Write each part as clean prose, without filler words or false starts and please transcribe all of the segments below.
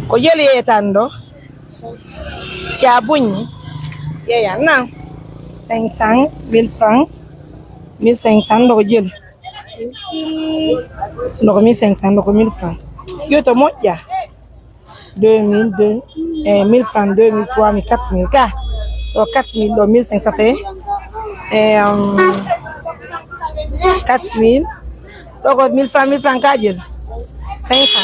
Ko yeli etando. Tiabuni. Yeah, non. 500, 1000 francs. 1500 do jël. Donc 1500 donc 1000 francs. Yo to moja. 2000, 1000 francs, 2000, 3000, 4000 ka. Donc 4000 donc 1500 fait 4000. Donc 1000 francs ka jël. 500.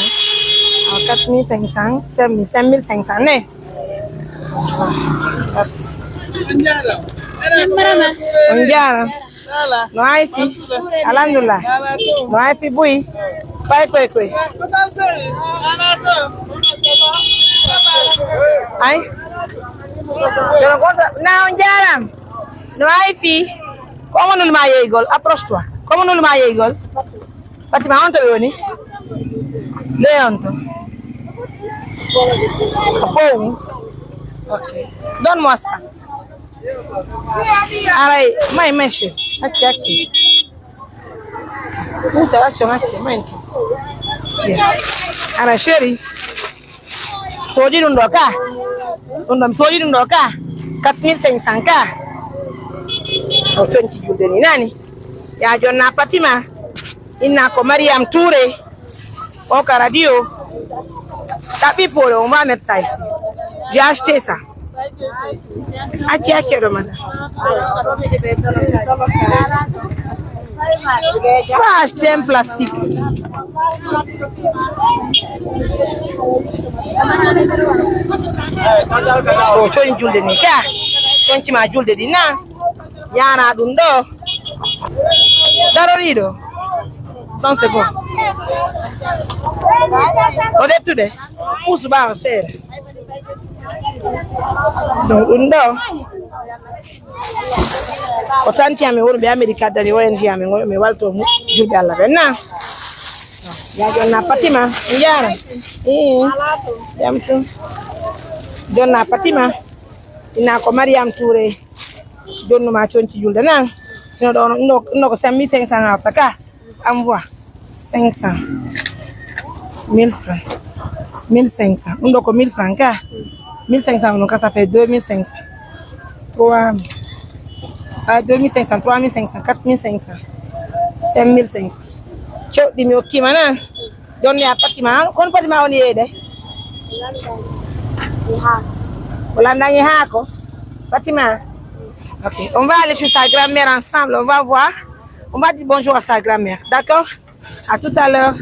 4500, 5000, 5500 né. Onjara. No ai fi. Alhamdulillah. No ai fi bui. Pai kwe. Ai. Pero conta, na onjara. No ai fi. Como non ma yegol? Approche-toi. Como non ma yegol? Fatima onto yoni. Leonto. Bon. OK. Donne-moi ça. Allez, mai meshe. Aki. Musa acho ngaki menti. Ara sheri. Soji ndoka. Soji ndoka. 4500 ka. Au 20 jude ni nani? Ya Jonna Fatima. Ina ko Mariam Touré. Au radio. Tapi pour on va mettre ça ici. J'ai acheté ça. Aki demanda. Pas acheter un plastique. Oh, tu as julde ni ka? Tu ma julde di na? Yana dundo. Darorido. Non c'est bon. On est tout de. Pousse bas en serre. Donc undo. Otanti ame woro be America dali ONG ame me walto mu julde Allah benna. Ya Jonna Fatima njara. Yamtu. Jonna Fatima ina ko Mariam Touré. Jonno ma cionci julde nan. No do no ko 5500 afta envoie 500 1000 francs 1500 on donc 1000 francs ka 1500 donc ça fait 2500 3 2500 3500 4500 5500 cho di mi okki mana Jonni Fatima kon Fatima on yede wala ndani hako Fatima. OK, on va aller chez sa grand-mère ensemble, on va voir. On va dire bonjour à sa grand-mère. D'accord? À tout à l'heure.